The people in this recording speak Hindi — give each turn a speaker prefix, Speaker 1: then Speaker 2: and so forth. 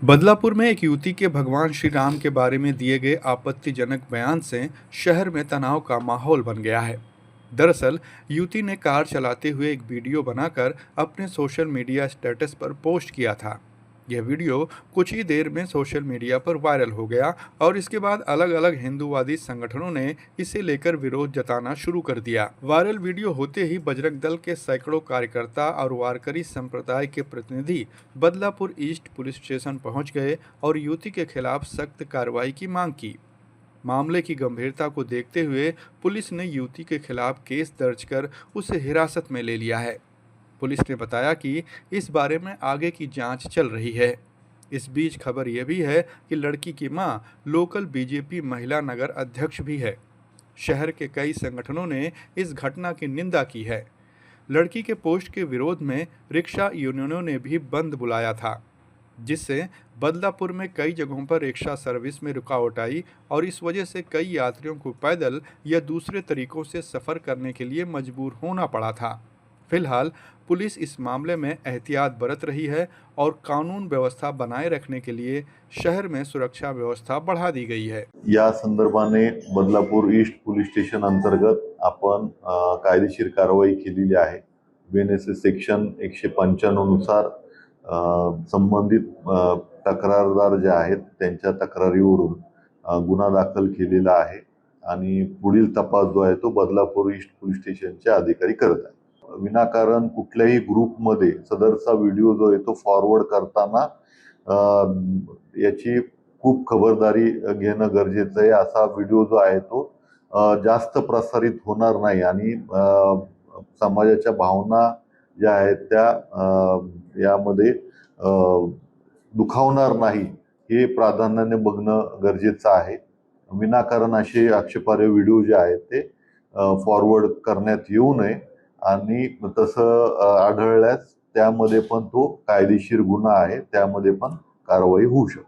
Speaker 1: बदलापुर में एक युवती के भगवान श्री राम के बारे में दिए गए आपत्तिजनक बयान से शहर में तनाव का माहौल बन गया है। दरअसल युवती ने कार चलाते हुए एक वीडियो बनाकर अपने सोशल मीडिया स्टेटस पर पोस्ट किया था। यह वीडियो कुछ ही देर में सोशल मीडिया पर वायरल हो गया और इसके बाद अलग अलग हिंदूवादी संगठनों ने इसे लेकर विरोध जताना शुरू कर दिया। वायरल वीडियो होते ही बजरंग दल के सैकड़ों कार्यकर्ता और वारकरी संप्रदाय के प्रतिनिधि बदलापुर ईस्ट पुलिस स्टेशन पहुंच गए और युवती के खिलाफ सख्त कार्रवाई की मांग की। मामले की गंभीरता को देखते हुए पुलिस ने युवती के खिलाफ केस दर्ज कर उसे हिरासत में ले लिया है। पुलिस ने बताया कि इस बारे में आगे की जांच चल रही है। इस बीच खबर यह भी है कि लड़की की मां लोकल बीजेपी महिला नगर अध्यक्ष भी है। शहर के कई संगठनों ने इस घटना की निंदा की है। लड़की के पोस्ट के विरोध में रिक्शा यूनियनों ने भी बंद बुलाया था, जिससे बदलापुर में कई जगहों पर रिक्शा सर्विस में रुकावट आई और इस वजह से कई यात्रियों को पैदल या दूसरे तरीकों से सफ़र करने के लिए मजबूर होना पड़ा था। फिलहाल पुलिस इस मामले में एहतियात बरत रही है और कानून व्यवस्था बनाए रखने के लिए शहर में सुरक्षा व्यवस्था बढ़ा दी गई है।
Speaker 2: या संदर्भाने बदलापूर ईस्ट पोलीस स्टेशन अंतर्गत आपण कायदेशीर कारवाई केलेली आहे। BNSS सेक्शन 195 नुसार संबंधित तक्रारदार जे आहेत त्यांच्या तक्रारीवरून गुन्हा दाखल केलेला आहे आणि पुढील तपास जो आहे तो बदलापूर ईस्ट पोलीस स्टेशनचे अधिकारी करत आहेत। विनाकारण कुठल्याही ग्रुपमध्ये सदरचा व्हिडिओ जो आहे तो फॉरवर्ड करताना याची खूप खबरदारी घेणं गरजेचं आहे। असा व्हिडिओ जो आहे तो जास्त प्रसारित होणार नाही आणि समाजाच्या भावना ज्या आहेत त्या यामध्ये दुखावणार नाही हे प्राधान्याने बघणं गरजेचं आहे। विनाकारण असे आक्षेपार्ह व्हिडिओ जे आहेत ते फॉरवर्ड करण्यात येऊ नये आणि तसं आढळल्यास त्यामध्ये पण तो कायदेशीर गुन्हा आहे, त्यामध्ये पण कारवाई होऊ शकते।